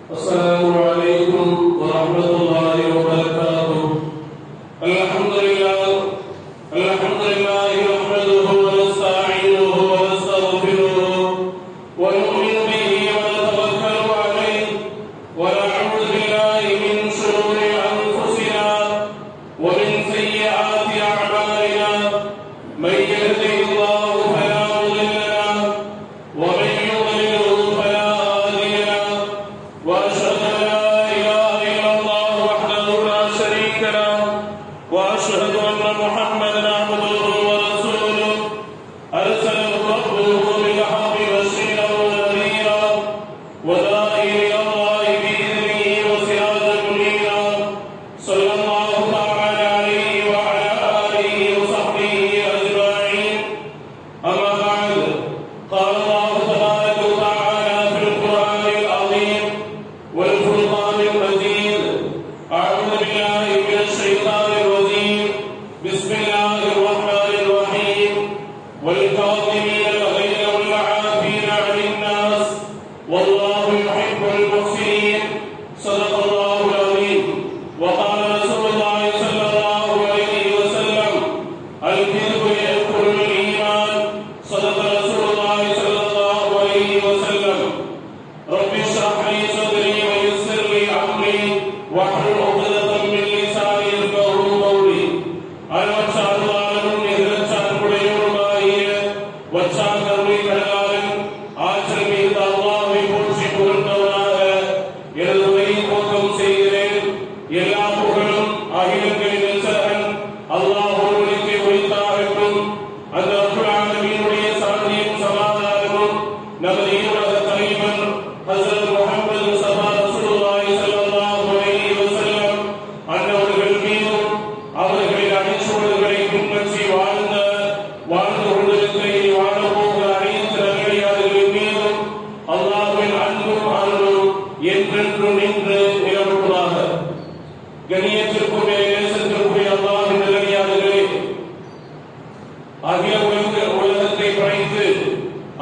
السلام عليكم ورحمة الله وبركاته. الحمد لله نحمده ونستعينه ونستغفره ونؤمن به ونتوكل عليه ونعوذ بالله من شرور أنفسنا ومن سيئات أعمالنا. من يهده الله فلا مضل له ومن يضلله فلا هادي له. وأشهد أن لا إله إلا الله وحده لا شريك له وأشهد أن محمدا عبده ورسوله أرسله ربه بالحق بشيرا ونذيرا وداعيا إلى الله بإذنه وسراجا منيرا. صلى الله تعالى عليه وعلى آله وصحبه أجمعين. أما بعد، قال الله تبارك وتعالى في القرآن العظيم والفرقان المجيد: أعوذ بالله من الشيطان الرجيم. بسم الله الرحمن الرحيم. والكاظمين الغيظ والعافين عن الناس والله يحب المحسنين. صدق الله العظيم. وقال رسول الله صلى الله عليه وسلم: الكذب يأكل الإيمان. صدق رسول الله صلى الله عليه وسلم. رب اشرح لي صدري ويسر لي أمري واحلل عقدة من لساني يفقهوا قولي.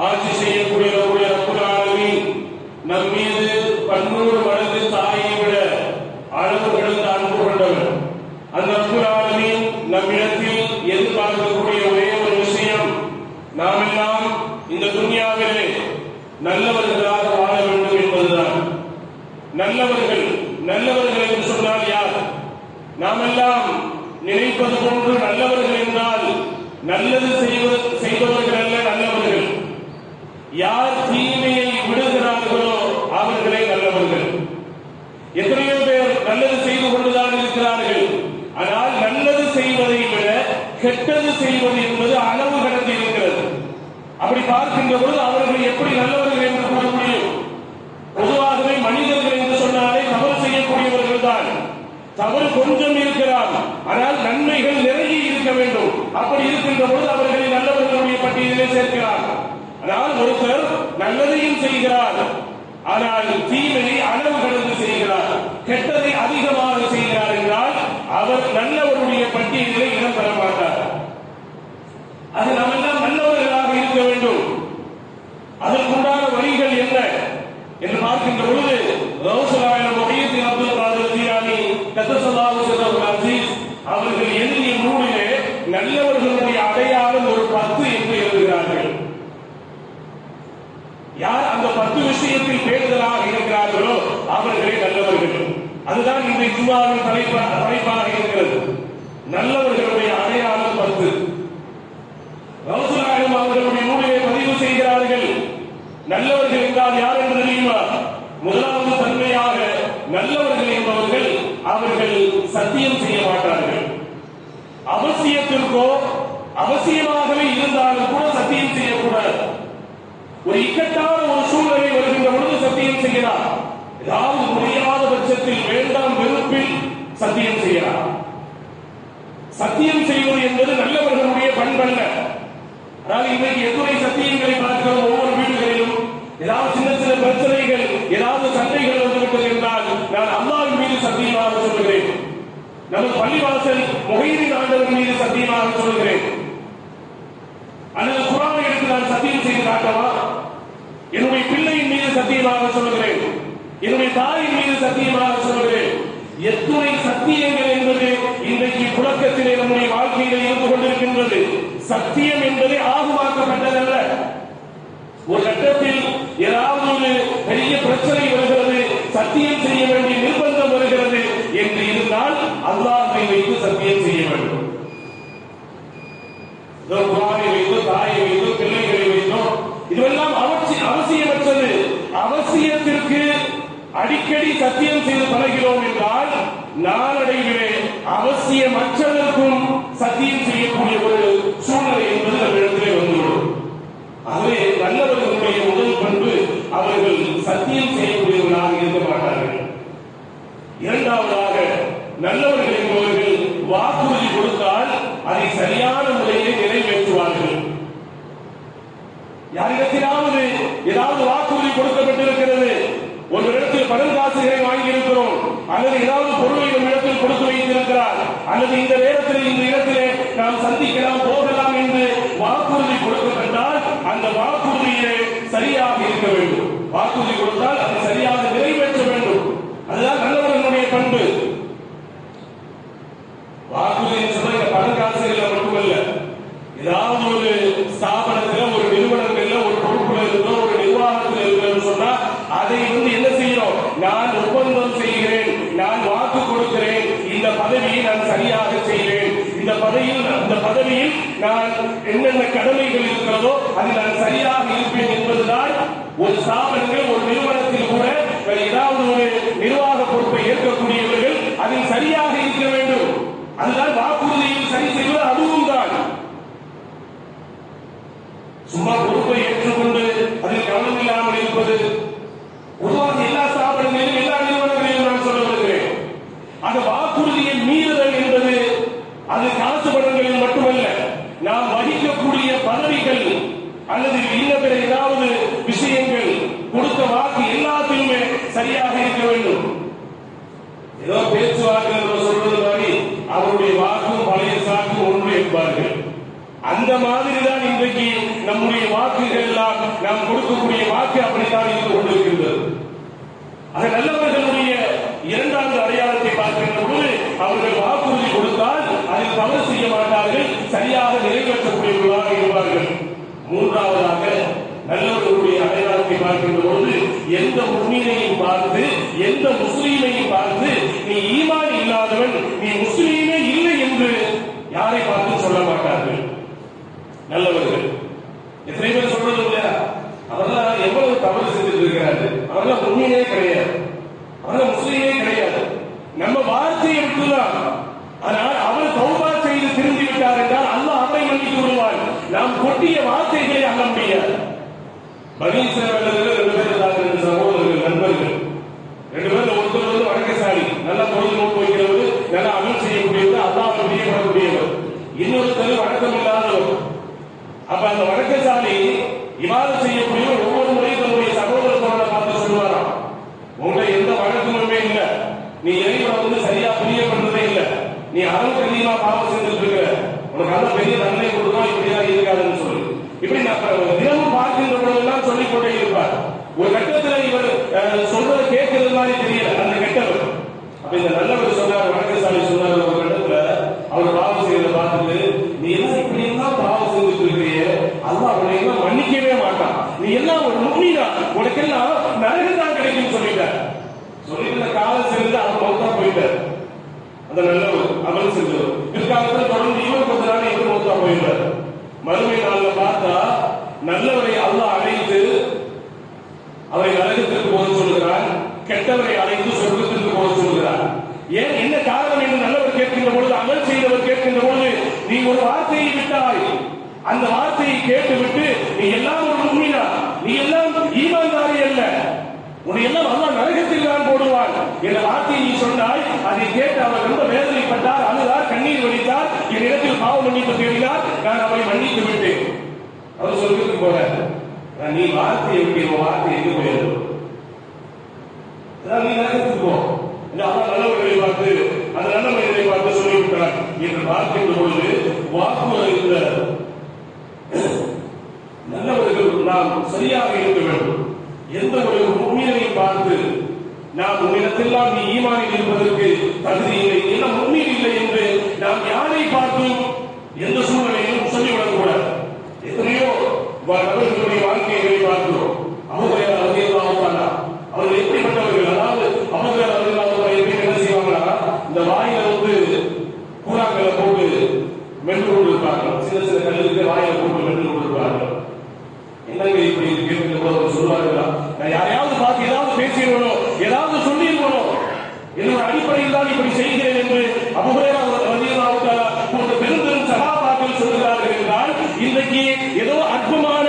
ஆட்சி செய்யக்கூடிய ரப்புல் ஆலமீன் நம் மீது 100 மடங்கு தாயை விட அளவு கடந்த அன்பு கொண்டவர். அந்த ரப்புல் ஆலமீன் நம்மிடத்தில் எதிர்பார்க்கக்கூடிய ஒரே ஒரு விஷயம், நாம் எல்லாம் இந்த துன்யாவிலே நல்லவர்களாக வாழ வேண்டும் என்பதுதான். நல்லவர்கள் என்று சொன்னால் யார்? நாம் எல்லாம் நினைப்பது போன்று நல்லவர்கள் என்றால் நல்லது செய்பவர்கள் அல்ல நல்லவர்கள். யார் தீமையை விடுகிறார்களோ அவர்களே நல்லவர்கள். எத்தனையோ பேர் நல்லது செய்து கொண்டுதான் இருக்கிறார்கள். ஆனால் நல்லது செய்வதை விட கெட்டது செய்வது என்பது அளவு கடந்து இருக்கிறது. அப்படி பார்க்கின்ற பொழுது அவர்கள் எப்படி நல்லவர்கள் என்று கூற முடியும்? பொதுவாகவே மனிதர்கள் என்று சொன்னாலே தவறு செய்யக்கூடியவர்கள் தான். தவறு கொஞ்சம் இருக்கலாம், ஆனால் நன்மைகள் நிறைய இருக்க வேண்டும். அப்படி இருக்கின்ற பொழுது அவர்களை நல்லவர்களுடைய பட்டியலிலே சேர்க்கிறார். ஆனால் ஒருத்தர் நல்லதையும் செய்கிறார், ஆனால் தீமையை அளவு கடந்து செய்கிறார், கெட்டதை அதிகமாக செய்கிறார் என்றால் அவர் நல்லவருடைய பட்டியலிலே இடம் பெற மாட்டார். அது நாமெல்லாம் நல்லவர்களாக இருக்க வேண்டும். அதற்குண்டான வழிகள் என்ன என்று பார்க்கின்ற பொழுது அவர்கள் எழுதிய நூலிலே நல்லவர்களுடைய அடையாளம் ஒரு 10 என்று எழுதுகிறார்கள். யார் அந்த 10 விஷயத்தில் பேணுதலாக இருக்கிறார்களோ அவர்களே நல்லவர்கள். அதுதான் இன்றைய ஜும்மாவின் தலைப்பாக இருக்கிறது. நல்லவர்களுடைய அடையாளம் 10. ரசூலுல்லாஹி அவர்களுடைய நூலிலே பதிவு செய்கிறார்கள். நல்லவர்கள் என்றால் யார் என்று தெரியுமா? முதலாவது தன்மையாக நல்லவர்கள் என்பவர்கள் அவர்கள் சத்தியம் செய்ய மாட்டார்கள். அவசியமாகவே இருந்தாலும் கூட சத்தியம் செய்யக்கூடாது. ஒரு இக்கட்டான ஒரு சூழ்நிலை வருகின்ற பொழுது சத்தியம் செய்கிறார். ஏதாவது முடியாத பட்சத்தில் வேண்டாம் வெறுப்பில் சத்தியம் செய்கிறார். சத்தியம் செய்வது என்பது நல்லவர்களுடைய பண்பல்ல. அதாவது இன்றைக்கு எத்துணை சத்தியங்களை பார்க்கிறோம். ஒவ்வொரு வீடுகளிலும் ஏதாவது சின்ன சின்ன பிரச்சனைகள், ஏதாவது சண்டைகள் வந்துவிட்டது என்றால் நான் அல்லாஹ்வின் மீது சத்தியமாக சொல்கிறேன், நமது பள்ளிவாசல் முஹைதீன் ஆண்டவர் மீது சத்தியமாக சொல்கிறேன், அல்லது குர்ஆனை எடுத்து நான் சத்தியம் செய்து காட்டவா? என்னுடைய பிள்ளையின் மீது சத்தியமாக சொல்கிறேன். என்னுடைய தாயின் மீது சத்தியமாக சொல்கிறேன். எத்துணை சத்தியங்கள் என்பது இன்றைக்கு புழக்கத்திலே நம்முடைய வாழ்க்கையிலே இருந்து கொண்டிருக்கின்றது. சத்தியம் என்பது ஆகுமாக்கப்பட்டதல்ல. ஒரு கட்டத்தில் ஏதாவது ஒரு பெரிய பிரச்சனை வருகிறது, சத்தியம் செய்ய வேண்டிய நிர்பந்தம் வருகிறது என்று இருந்தால் அல்லாஹ்வை வைத்து சத்தியம் செய்ய வேண்டும். குர்ஆனை வைத்து, தாயை வைத்து, பிள்ளைகளை வைத்தோ இதுவெல்லாம் அவசியமற்றது. அவசியத்திற்கு அடிக்கடி சத்தியம் செய்து பழகிறோம் என்றால் நாளடைவிலே அவசியமற்றதற்கும் சத்தியம் செய்யக்கூடிய ஒரு சூழ்நிலை என்பது நம்மிடத்திலே வந்துவிடும். ஆகவே நல்லவர்களுடைய முதல் பண்பு அவர்கள் சத்தியம் செய்யக்கூடியவர்களாக இருக்க மாட்டார்கள். இரண்டாவதாக நல்லவர்கள் என்பவர்கள் வாக்குறுதி கொடுத்தால் அதை சரியான முறையை நிறைவேற்றுவார்கள். யாரிடத்திலாவது ஏதாவது வாக்குறுதி கொடுக்கப்பட்டிருக்கிறது, ஒரு இடத்தில் பணம் காசுகளை வாங்கி இருக்கிறோம், அல்லது ஏதாவது பொருளை ஒரு இடத்தில் கொடுத்து வைத்திருக்கிறார், அல்லது இந்த நேரத்தில் இந்த இடத்திலே நாம் சந்திக்கலாம் போகலாம் என்று வாக்குறுதி கொடுக்கப்பட்டால் அந்த வாக்குறுதியை சரியாக இருக்க வேண்டும். வாக்குறுதி கொடுத்தால் அதை சரியாக நிறைவேற்ற வேண்டும். அதுதான் நல்லவர்களுடைய பண்பு. வாக்குறுதி சொல்ல பணம் காசுகள் மட்டுமல்ல, ஏதாவது ஒரு ஸ்தாபனத்தில், ஒரு நிறுவனத்தில், ஒரு பொறுப்புல இருந்தோ, ஒரு நிர்வாகத்தில் இருக்கிறது சொன்னா அதை என்ன செய்யணும்? நான் ஒப்பந்தம் செய்கிறேன், நான் வாக்கு கொடுக்கிறேன், இந்த பதவியை நான் சரியாக செய்வேன், இந்த பதவியில் நான் என்னென்ன கடமைகள் இருக்கிறதோ அதில் நான் சரியாக இருப்பேன் என்பதுதான். ஒரு ஸ்தாபனங்கள், ஒரு நிறுவனத்தில் கூட ஏதாவது ஒரு நிர்வாக பொறுப்பை ஏற்கக்கூடியவர்கள் அதில் சரியாக இருக்க வேண்டும். அதுதான் வாக்குறுதியில் சரி செய்வது. அதுவும் தான் சும்மா பொறுப்பை ஏற்றுக்கொண்டு அதில் கவனம் இல்லாமல் இருப்பது. பொதுவாக எல்லா ஸ்தாபனங்களிலும், எல்லா நிறுவனங்களிலும் நான் சொல்ல வருகிறேன். அந்த வாக்குறுதியை மீறுதல் என்பது அது காசு பணங்களில் மட்டுமல்ல, நாம் வகிக்கக்கூடிய பதவிகள் அல்லது இன்ன பிற ஏதாவது விஷயங்கள், கொடுத்த வாக்கு எல்லாத்திலுமே சரியாக இருக்க வேண்டும். ஏதோ பேச்சுவார்த்தை சொல்றது மாதிரி அவருடைய வாக்கும் பழைய சாக்கும் ஒன்று என்பார்கள். அந்த மாதிரி தான் இன்றைக்கு நம்முடைய வாக்குகள் எல்லாம், நாம் கொடுக்கக்கூடிய வாக்கு அப்படித்தான் இருந்து கொண்டிருக்கின்றது. அது நல்லவர்களுடைய இரண்டாவது அடையாளத்தை பார்க்கின்ற போது அவர்கள் வாக்குறுதி கொடுத்தால் அதில் தவறு செய்ய மாட்டார்கள், சரியாக நிறைவேற்றக்கூடியவர்களாக இருப்பார்கள். மூன்றாவதாக நல்லவர்களுடைய அடையாளத்தை பார்க்கின்ற போது எந்த முஸ்லீமையும் பார்த்து, எந்த முஸ்லீமையும் பார்த்து நீ ஈமான் இல்லாதவன், நீ முஸ்லீமே இல்லை என்று யாரை பார்த்து சொல்ல மாட்டார்கள். நல்லவர்கள் எத்தனை பேர் சொல்றது இல்லையா? அவரெல்லாம் எவ்வளவு தவறு செஞ்சுட்டு இருக்கிறாரு, அவரெல்லாம் முஸ்லீமே கிடையாது, அவரெல்லாம் முஸ்லீமே கிடையாது. நம்ம வார்த்தையை விட்டுதான். ஆனால் அவர் தௌபா செய்து திரும்பி விட்டார் என்றால் அல்லாஹ் அவரை மன்னித்து விடுவார். நாம் கொட்டிய வார்த்தைகளை அள்ள முடியாது. பனீஸ்வரர்கள் 2 பேர் சகோதரர்கள், நண்பர்கள். 2 பேர்ல ஒருத்தர் வழக்கசாலி, நல்லா பொழுதுநோக்கு வைக்கிறவர், நல்லா அமல் செய்யக்கூடியவர், அல்லாஹ் பிரியப்படக்கூடியவர். இன்னொருத்தர் வழக்கம் இல்லாதவர். அப்ப அந்த வழக்கசாலி இவாதம் செய்யக்கூடியவர் ஒவ்வொரு முறையும் தன்னுடைய சகோதரத்தோட பார்த்து சொல்லுவாராம், உங்களை எந்த வழக்கமுமே இல்ல, நீ இறைவனை சரியா பிரியப்படுறதே இல்ல, நீ அளவுக்கு அதிகமா பாவம் செஞ்சுட்டு இருக்க, உனக்கு அந்த பெரிய நன்மை கொடுத்தோம், இப்படிதான் இருக்காதுன்னு சொல்லி இப்படி தினமும் பார்க்கின்ற பொழுதெல்லாம் சொல்லிக் கொண்டே இருப்பார். ஒரு கட்டத்தில் இவர் சொல்றதை கேட்கறது மாதிரி தெரியல அந்த கெட்டவர். அப்ப இந்த நல்லவர் சொன்னார், வழக்கசாலி சொன்னார், ஒரு கட்டத்துல அவர் பாவம் செய்யறதை பார்த்துட்டு, நீ எல்லாம் இப்படி எல்லாம் பாவம் செஞ்சுட்டு இருக்கிறீங்க, அல்லாஹ் அவனை எல்லாம் மன்னிக்கவே மாட்டான், நீ எல்லாம் ஒரு முக்மீனா, உனக்கு எல்லாம் நரகம் தான் கிடைக்கும் சொல்லிட்டார். சொல்லிட்டு காலம் சேர்ந்து அவர் மௌத்தா போயிட்டார். அந்த நல்லவர் அமல் செஞ்சவர் பிற்காலத்தில் தொடர்ந்து இவர் கொஞ்ச நாள் இவர் மௌத்தா போயிட்டார். மறுமை நாள்ல பார்த்தா நல்லவரை அல்லாஹ் அழைத்து அவரை நரகத்திற்கு போக சொல்கிறார், கெட்டவரை அழைத்து சொர்க்கத்திற்கு போக சொல்கிறார். ஏன், என்ன காரணம் என்று நல்லவர் கேட்கின்ற பொழுது, அமல் செய்தவர் கேட்கின்ற பொழுது, நீ ஒரு வார்த்தையை விட்டாய், அந்த வார்த்தையை கேட்டுவிட்டு நீ எல்லாம் ஒரு முக்மீனா, நீ எல்லாம் ஈமான்தாரி அல்ல, உன்னை எல்லாம் அல்லாஹ் நரகத்தில் தான் போடுவான் என்ற வார்த்தையை நீ சொன்னாய். அதை கேட்டு அவர் ரொம்ப வேதனைப்பட்டார், அழுதார், கண்ணீர் வடித்தார், என் இடத்தில் பாவ மன்னிப்பு தேடினார், நான் அவரை மன்னித்து விட்டேன். அவர் சொல்றதுக்கு போற நீ வார்த்தையை விட்டு வார்த்தை எங்கு போயிடும், நீ நரகத்துக்கு போ, நல்லவர்களை பார்த்து அந்த நல்ல மனிதரை பார்த்து சொல்லிவிட்டார் என்று பார்க்கின்ற பொழுது வாக்குறுதி நல்லவர்கள் நாம் சரியாக இருக்க வேண்டும். எந்த ஒரு முன்னிலையை பார்த்து நாம் உன்னிடத்தெல்லாம் நீ ஈமானில் இருப்பதற்கு தகுதி இல்லை, எல்லாம் உண்மையில் இல்லை என்று நாம் யாரை பார்த்தும் எந்த சூழ்நிலையிலும் சொல்லிவிடக் கூடாது. எத்தனையோ நபர்களுடைய வாழ்க்கைகளை பார்க்கிறோம். அவர்கள் எப்படிப்பட்டவர்கள், அதாவது அவர்கள் என்ன செய்வாங்களா, இந்த வாயில கூறாக்களை போட்டு மென்று கொண்டு இருப்பார்கள். சில சில கல்லுக்கு வாயில போட்டு மென்று கொண்டு இருப்பார்கள். என்னங்க இப்படி இருக்கு சொல்லுவார்களா? நான் யாரையாவது பார்த்து ஏதாவது பேசிடுவனும், ஏதாவது சொல்லிடுவனும், என்னோட அடிப்படையில் தான் இப்படி செய்கிறேன் என்று அபூ ஹுரைரா ரலியல்லாஹு தஆலா போன்ற பெரும் பெரும் சஹாபாக்கள் சொல்கிறார்கள் என்றால், இன்றைக்கு ஏதோ அற்பமான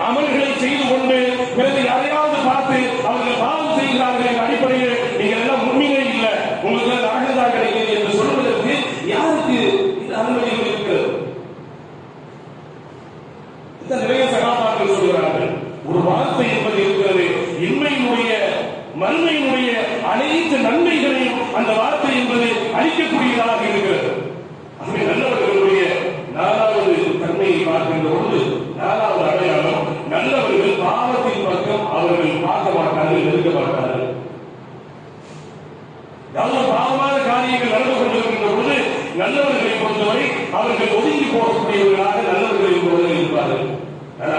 அமல்களை செய்து கொண்டு பிறகு யாரையாவது பார்த்து அவர்கள் பாவம் செய்கிறார்கள் என்ற அடிப்படையில் நீங்கள் எல்லாம் உண்மையே இல்லை, உங்களுக்கு நரகம் தான் கிடைக்கிறது என்று சொல்வதற்கு யாருக்கு இந்த அனுமதி இருக்கிறது? நிறைய சகாபாக்கள் சொல்கிறார்கள், ஒரு வார்த்தை என்பது இருக்கிறது, இன்மையினுடைய மறுமையினுடைய அனைத்து நன்மைகளையும் அந்த வார்த்தை என்பது அளிக்கக்கூடியதாக இருக்கிறது. ஆகவே நல்லவர்களுடைய நாலாவது தன்மையை பார்க்கின்ற பொழுது, நாலாவது அடையாளம், நல்லவர்கள் பாவத்தின் பக்கம் அவர்கள் பார்க்க மாட்டார்கள், நெருங்க மாட்டார்கள். பாவமான காரியங்கள் நடந்து கொண்டிருக்கின்ற பொழுது நல்லவர்களை பொறுத்தவரை அவர்கள் ஒதுங்கி போகக்கூடியவர்களாக நல்லவர்கள் என்பவர்கள் இருப்பார்கள்.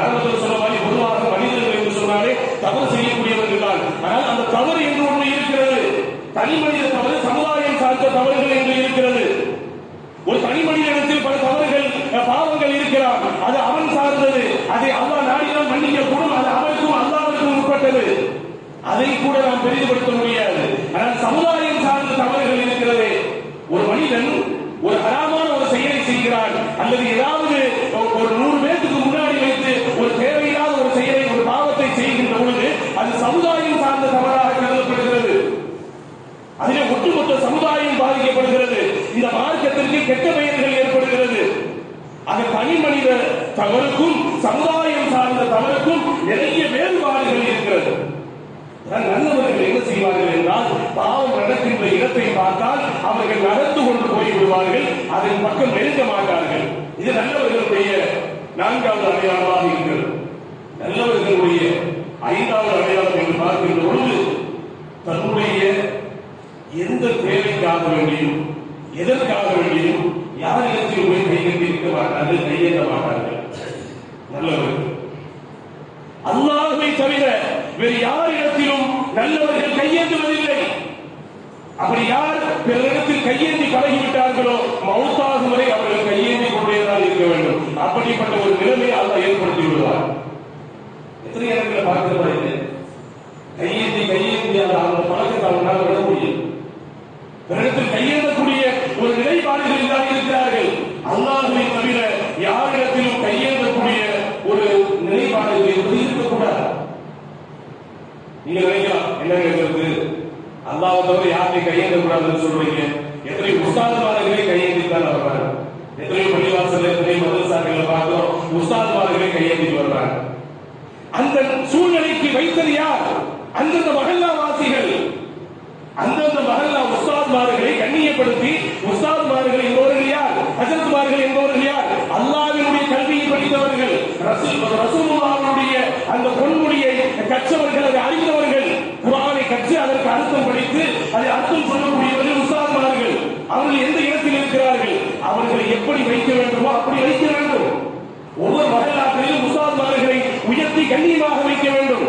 ஆரம்பத்தில் சொன்ன மாதிரி பொதுவாக மனிதர்கள் என்று சொன்னாலே தவறு செய்யக்கூடியவர்கள் தான். ஆனால் அந்த தவறு என்று ஒன்று இருக்கிறது. தனி மனித தவறு, சமுதாயம் சார்ந்த தவறுகள் என்று இருக்கிறது. ஒரு தனி மனிதனிடத்தில் பல தவறுகள், பாவங்கள் இருக்கிறார், அது அவன் சார்ந்தது, அதை அல்லாஹ் நாடினால் மன்னிக்க கூடும், அது அவனுக்கும் அல்லாஹ்வுக்கும் உட்பட்டது, அதை கூட நாம் பெரிதுபடுத்த முடியாது. ஆனால் சமுதாயம் சார்ந்த தவறுகள் இருக்கிறது. ஒரு மனிதன் ஒரு ஹராமான ஒரு செயலை செய்கிறான், அல்லது ஏதாவது ஒரு 100 பேருக்கு முன்னாடி வைத்து ஒரு தேவையில்லாத ஒரு செயலை, ஒரு பாவத்தை செய்கின்ற பொழுது அது சமுதாயம் சார்ந்த தவறாக கருதப்படுகிறது. அதிலே ஒட்டுமொத்த சமுதாயம் பாதிக்கப்படுகிறது. இந்த மார்க்கத்திற்கு கெட்ட பெயர்கள் ஏற்படுகிறது. அது தனி மனித தவறுக்கும் சமுதாயம் சார்ந்த தவறுக்கும் நிறைய வேறுபாடுகள் இருக்கிறது. நல்லவர்கள் என்ன செய்வார்கள் என்றால், பாவம் நடக்கின்ற இடத்தை பார்த்தால் அவர்கள் நடந்து கொண்டு போய் விடுவார்கள், அதன் பக்கம் நெருங்க மாட்டார்கள். இது நல்லவர்களுடைய 4வது அடையாளமாக இருக்கிறது. நல்லவர்களுடைய 5வது அடையாளம் என்று பார்க்கின்ற பொழுது, தன்னுடைய எந்த தேவைக்காக வேண்டியும் எதற்காக வேண்டியும் யாரிடத்தில் போய் கைகட்டி இருக்க மாட்டார்கள், கையேற்ற மாட்டார்கள். நல்லவர்கள் அல்லாஹ்வை தவிர வேறு யாரிடத்திலும் நல்லவர்கள் கையேந்துவதில்லை. அப்படி யார் பிறரிடத்தில் கையேந்தி பழகிவிட்டார்களோ மௌத்தாகும் வரை அவர்கள் கையேந்தி கொண்டேதான் இருக்க வேண்டும். அப்படிப்பட்ட ஒரு நிலைமையை அல்லாஹ் ஏற்படுத்தி விடுவார். எத்தனை இடங்களில் பார்க்கப்படுகிறது, கையேந்தி அந்த பழக்கத்தை அவங்களால் விட முடியும். பிறரிடத்தில் கையேந்தக்கூடிய ஒரு நிலைப்பாடுகளில் தான் இருக்கிறார்கள். அல்லாஹ்வை தவிர யாரிடத்திலும் கையேந்தக்கூடிய ஒரு நிலைப்பாடுகள் என்பது இருக்கக்கூடாது. நீங்க நினைக்கலாம், என்ன கேட்கிறது, அல்லாஹ்வை தவிர யாரையும் கையேந்த கூடாதுன்னு சொல்றீங்க. எத்தனை உஸ்தாதுமார்களை கையேந்தித்தான் வர்றாங்க. எத்தனை பள்ளிவாசல், எத்தனை மதரசாக்களை பார்த்தோம், உஸ்தாதுமார்களை கையேந்திட்டு வர்றாங்க. அந்த சூழ்நிலைக்கு வைத்தது யார்? அந்தந்த மஹல்லா வாசிகள். அந்தந்த மஹல்லா உஸ்தாதுமார்களை கண்ணியப்படுத்தி, உஸ்தாதுமார்கள் என்பவர்கள் யார்? ஹஜரத்மார்கள் என்பவர்கள் யார்? அல்லாஹ்வினுடைய கல்வியை படித்தவர்கள், ரசூலுல்லாஹ்வுடைய அந்த பொன்முடியை கற்றவர்கள், அதை அறிந்தவர்கள், குர்ஆனை கற்று அதற்கு அர்த்தம் படித்து அதை அர்த்தம் சொல்லக்கூடியவர்கள் உஸ்தாதுமார்கள். அவர்கள் எந்த இடத்தில் இருக்கிறார்கள்? அவர்களை எப்படி வைக்க வேண்டுமோ அப்படி வைக்க வேண்டும். ஒவ்வொரு மஹல்லாக்களிலும் உஸ்தாதுமார்களை உயர்த்தி கண்ணியமாக வைக்க வேண்டும்.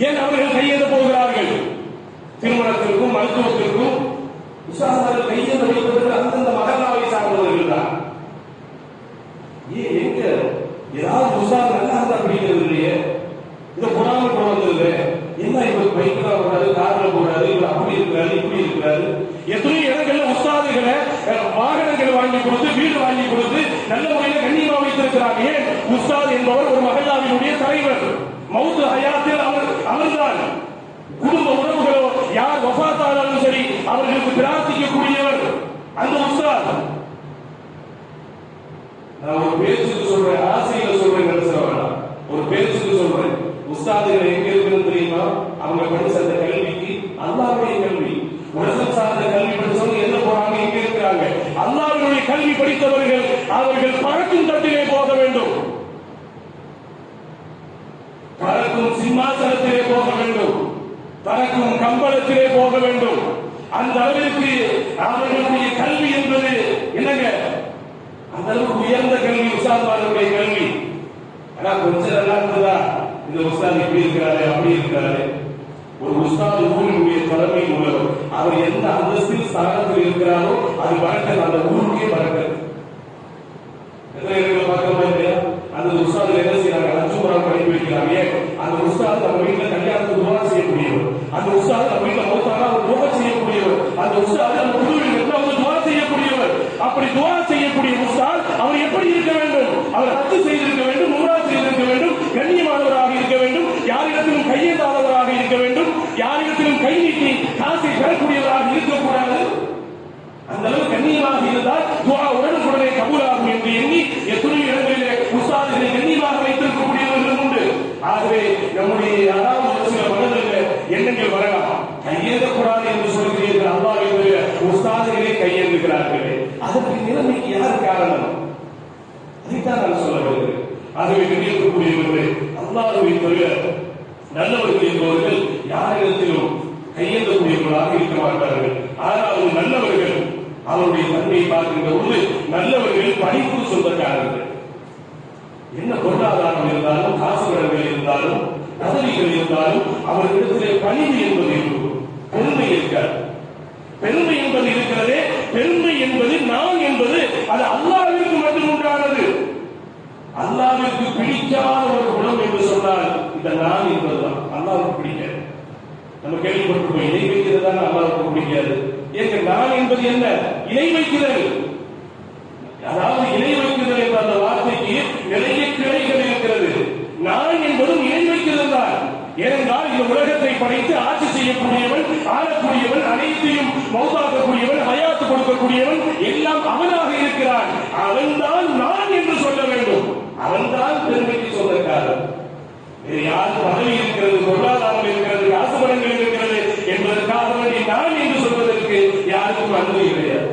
ஏன் அவர்கள் கையெழுத போகிறார்கள்? திருமணத்திற்கும் மருத்துவத்திற்கும் உஸ்தாதுமார்கள் கையெழுத வைப்பதற்கு அந்தந்த மஹல்லாவை சார்ந்தவர்கள் தான். எங்க ஏதாவது உஸ்தாது நல்லா இருந்தா அப்படிங்கிறது இல்லையே. இந்த குரான் கூட வந்தது என்ன, இவர் பைக்ல போறாரு, கார்ல போறாரு, இவர் அப்படி இருக்கிறாரு, இப்படி இருக்கிறாரு. எத்தனையோ இடங்கள்ல உஸ்தாதுகளை வாகனங்கள் வாங்கி கொடுத்து, வீடு வாங்கி கொடுத்து நல்ல முறையில் கண்ணியமா வைத்திருக்கிறாங்க. ஏன்? உஸ்தாத் என்பவர் ஒரு மஹல்லாவினுடைய தலைவர். மௌத்து ஹயாத்தில் அவர்தான். குடும்ப உறவுகளோ யார் வஃபாத்தானாலும் சரி அவர்களுக்கு பிரார்த்திக்கக்கூடியவர் அந்த உஸ்தாத். நான் ஒரு பேச்சுக்கு சொல்றேன், ஆசையில சொல்றேன், நினைச்சிடவேண்டா. ஒரு பேச்சுக்கு சொல்றேன். உஸ்தாதுகள் எங்க இருக்குன்னு தெரியுமா? அவங்க படிச்ச அந்த கல்விக்கு அல்லாஹ்வுடைய கல்வி, உலகம் சார்ந்த கல்வி படிச்சவங்க எங்க போறாங்க? எங்க இருக்கிறாங்க? அல்லாஹ்வுடைய கல்வி படித்தவர்கள் அவர்கள் பறக்கும் தட்டிலே போக வேண்டும், பறக்கும் சிம்மாசனத்திலே போக வேண்டும். பறக்கும் கம்பளத்திலே போக வேண்டும். அந்த அளவிற்கு அவர்களுடைய கல்வி என்பது என்னங்க, அந்த அளவுக்கு உயர்ந்த கல்வி உஸ்தாத்மார்களுடைய கல்வி. ஆனா கொஞ்சம் நல்லா இருந்ததா, இந்த உஸ்தாத் இப்படி இருக்கிறாரு அப்படி இருக்கிறாரு. ஒரு உஸ்தாத் ஊரினுடைய தலைமை உள்ளவர், அவர் எந்த அந்தஸ்தில் ஸ்தானத்தில் இருக்கிறாரோ அது பறக்க, அந்த ஊருக்கே பறக்க. பார்க்கமா இல்லையா? அந்த உஸ்தாத் என்ன செய்யறாங்க, அச்சுமுறாக படிப்பு வைக்கிறாங்க. அந்த உஸ்தாத் நம்ம வீட்டுல கல்யாணத்துக்கு துவா செய்யக்கூடியவர், அந்த உஸ்தாத் நம்ம வீட்டுல மௌத்தானா அவர் துவா செய்யக்கூடியவர், அந்த உஸ்தாத் நம்ம புதுவில் வந்து துவா செய்யக்கூடியவர். அப்படி துவா செய்யக்கூடிய உஸ்தாத் அவர் எப்படி இருக்க வேண்டும்? அவர் ஹஜ் செய்திருக்க வேண்டும், உம்ரா செய்திருக்க வேண்டும், கண்ணியமானவராக இருக்க வேண்டும், யாரிடத்திலும் கையேந்தாதவராக இருக்க வேண்டும், யாரிடத்திலும் கை நீட்டி காசை பெறக்கூடியவராக இருக்கக்கூடாது. அந்த அளவு கண்ணியமாக இருந்தால் துவா உடனுக்குடனே கபூலாகும் என்று எண்ணி எத்தனை இடங்களிலே உஸ்தாதுகளை கண்ணியமாக வைத்திருக்கக்கூடியவர்கள் உண்டு. ஆகவே நம்முடைய யாராவது சில மனதில் எண்ணங்கள் வரலாம், கையேந்தக்கூடாது என்று சொல்கிறீர்கள், அல்லாஹ் என்று உஸ்தாதுகளே கையேந்துகிறார்களே, அதற்கு நிலைமைக்கு யார் காரணம்? அதைத்தான் நான் சொல்ல வருகிறேன். ஆகவே கண்ணியத்துக்குரியவர்களே, அல்லாஹ்வை தவிர நல்லவர்கள் என்பவர்கள் யாரிடத்திலும் கையேந்தக்கூடியவர்களாக இருக்க மாட்டார்கள். ஆனால் நல்லவர்கள் அவருடைய தன்மையை பார்க்கின்ற பொழுது நல்லவர்கள் படிப்பு சொந்தக்காரர்கள். என்ன பொருளாதாரம் இருந்தாலும், காசுகள் இருந்தாலும், பதவிகள் இருந்தாலும் அவர்களிடத்திலே பணிவு என்பது இருக்கும், பெருமை இருக்காது. பெருமை என்பது இருக்கிறதே, பெருமை என்பது நான் என்பது அது அல்லாஹ்விற்கு மட்டும் உண்டானது. அல்லாஹ்விற்கு பிடிக்காத ஒரு குணம் என்று சொன்னால் இந்த நான் என்பதுதான் அல்லாஹ்வுக்கு பிடிக்காது. நம்ம கேள்விப்பட்டிருக்கோம், இணை வைக்கிறது தான் அல்லாஹ்வுக்கு பிடிக்காது. ஏங்க நான் என்பது என்ன? இணை வைக்கிறது. அதாவது இணை வைக்கிறது என்ற அந்த வார்த்தைக்கு நிறைய கிளைகள் இருக்கிறது. நான் என்பதும் இணை வைக்கிறது தான். ஏனென்றால் இந்த உலகத்தை படைத்து ஆட்சி செய்யக்கூடியவன், ஆளக்கூடியவன், அனைத்தையும் மௌத்தாக்கக்கூடியவன், ஹயாத்து கொடுக்கக்கூடியவன் எல்லாம் அவனாக இருக்கிறான். அவன்தான் நான் என்று சொல்ல வேண்டும். அவன்தான் பெருமைக்கு சொந்தக்காரன். யாருக்கு பதவி இருக்கிறது, பொருளாதாரம் இருக்கிறது, காசு பணங்கள் இருக்கிறது என்பதற்காக வேண்டி நான் என்று சொல்வதற்கு யாருக்கும் அனுமதி கிடையாது.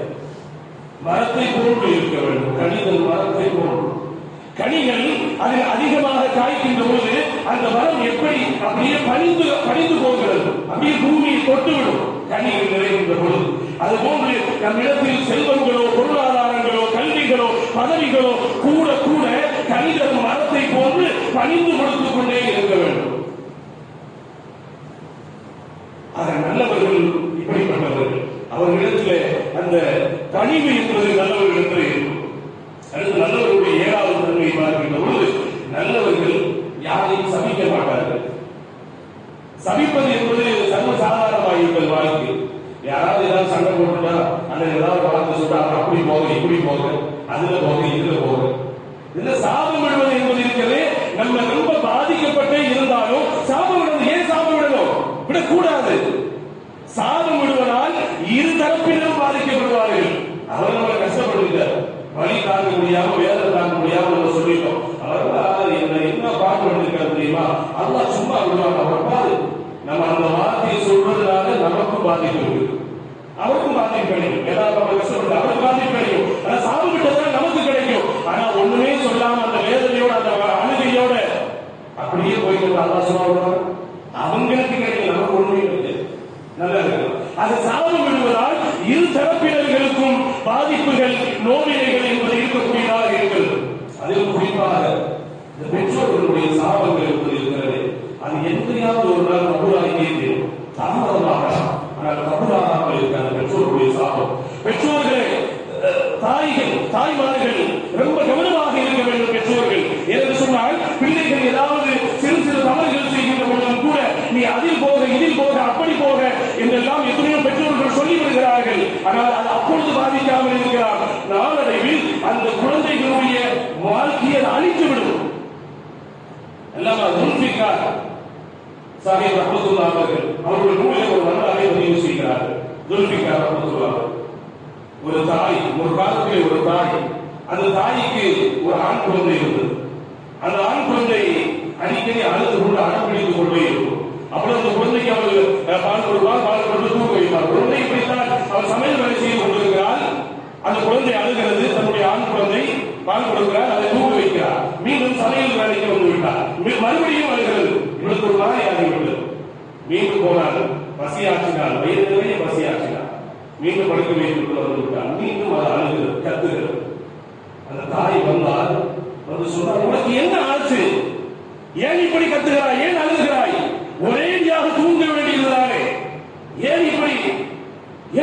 மரத்தை போன்று இருக்க வேண்டும். கனிகள் மரத்தை போன்று. கனிகள் அதில் அதிகமாக காய்க்கின்ற போது அந்த மரம் எப்படி அப்படியே பணிந்து போகிறது, அப்படியே பூமியை தொட்டுவிடும் கனிகள் நிறைகின்ற பொழுது. அதுபோன்று நம்மிடத்தில் செல்வங்களோ, பொருளாதாரங்களோ, கல்விகளோ, பதவிகளோ கூட கூட கனிகள் மரத்தை போன்று பணிந்து கொடுத்துக் கொண்டே இருக்க வேண்டும். ஆக நல்லவர்கள் இப்படிப்பட்டவர்கள், அவர்களிடத்தில் அந்த பணிவு என்பது நல்லவர்களிடத்தில் இருக்கும். அடுத்து நல்லவர்களுடைய ஏழாவது தன்மையை பார்க்கின்ற பொழுது நல்லவர்கள் யாரையும் சபிக்க மாட்டார்கள். சபிப்பது என்பது சர்வசாதாரணமாக இருக்கிற வாழ்க்கை. யாராவது ஏதாவது சண்டை போட்டுட்டா அல்லது ஏதாவது வளர்ந்து சொல்றா, அப்படி போக இப்படி போக, அதுல போக இதுல போக, இதுல சாபம் விடுவது என்பது இருக்கிறது. நம்ம ரொம்ப பாதிக்கப்பட்டே இருந்தாலும் சாபம் விடுவது, ஏன் சாபம் விடணும்? விடக்கூடாது. சாபம் விடுவதால் இரு தரப்பினரும் பாதிக்கப்படுவார்கள். அவர் நம்ம கஷ்டப்படுகிறார், வழி தாங்க முடியாம, வேதனை தாங்க முடியாம நம்ம சொல்லிட்டோம். அவர் என்ன பாட்டு வந்திருக்காரு தெரியுமா? அல்லாஹ் சும்மா விடுவாங்க. அவர் பாரு, நம்ம அந்த வார்த்தையை சொல்றதுனால நமக்கும் பாதிப்பு இருக்கு, அவருக்கும் பாதிப்பு கிடைக்கும். ஏதாவது நம்ம கஷ்டப்பட்டு அவருக்கு பாதிப்பு கிடைக்கும். ஆனா சாபம் விட்டதுனால நமக்கு கிடைக்கும். ஆனா ஒண்ணுமே சொல்லாம அந்த வேதனையோட அந்த அழுகையோட அப்படியே போயிட்டு அல்லாஹ் சும்மா விடுவாங்க. அவங்களுக்கு கிடைக்கும், நமக்கு ஒண்ணுமே கிடையாது. நல்லா இருக்கு. அது சாபம் விடுவதால் இரு தரப்பினர்களுக்கும் பாதிப்புகள், நோவினைகள் என்பது இருக்கக்கூடியதாக இருக்கிறது. அதில் குறிப்பாக இந்த பெற்றோர்களுடைய சாபங்கள் என்பது இருக்கிறது. அது எந்தையாவது ஒரு நாள் கபூலாகியே தீரும். தாமதமாக ஆனால் கபூலாகாமல் இருக்கிற பெற்றோர்களுடைய சாபம். பெற்றோர்களே, தாய்கள், தாய்மார்கள் ரொம்ப கவனமாக இருக்க வேண்டும். பெற்றோர்கள் என்று சொன்னால் பிள்ளைகள் ஏதாவது சிறு சிறு தவறுகள் செய்கின்ற பொழுதும் கூட நீ அதில் போக, இதில் போக, அப்படி போக என்றெல்லாம் எத்தனையோ பெற்றோர்கள் சொல்லி வருகிறார்கள். ஆனால் அது அப்பொழுது பாதிக்காமல் இருக்கிறார். நாளடைவில் அந்த குழந்தைகளுடைய வாழ்க்கையை அழித்துவிடும். எல்லாம் ஜுல்ஃபிகார் சாஹிப் ரஹ்மத்துல்லாஹி அவர்கள் அவருடைய நூலில் ஒரு வரலாறை பதிவு செய்கிறார்கள். ஜுல்ஃபிகார் ரஹ்மத்துல்லாஹி, ஒரு தாய், ஒரு காலத்திலே ஒரு தாய், அந்த தாய்க்கு ஒரு ஆண் குழந்தை இருந்தது. அந்த ஆண் குழந்தை அடிக்கடி அழுது கொண்டு அடம்பிடித்துக் கொண்டே இருக்கும். அப்பொழுது அந்த குழந்தைக்கு அவர்கள் பால் கொடுப்பார், பால் கொடுத்து தூங்க வைப்பார். குழந்தை இப்படித்தான் அவர் சமையல் வேலை செய்து கொண்டிருக்கிறார். அந்த குழந்தை அழுகிறது, தன்னுடைய ஆண் குழந்தை பால் கொடுக்கிறார், அதை தூங்க வைக்கிறார். மீண்டும் சமையல் வேலைக்கு வந்து விட்டார், மறுபடியும் அழுகிறது. இவளுக்கு ஒரு நாள் ஆகிவிட்டது. மீண்டும் போனார், பசியாற்றினார், வயிறு நிறைய பசியாற்றினார். மீண்டும் படுக்க வைத்து வந்து விட்டார். மீண்டும் அது அழுகிறது, கத்துகிறது. அந்த தாய் வந்தால் வந்து சொன்னார், உனக்கு என்ன ஆச்சு? ஏன் இப்படி கத்துகிறாய்? ஏன் அழுகிறாய்? ஒரேடியாக தூங்க வேண்டியதுதானே, ஏன்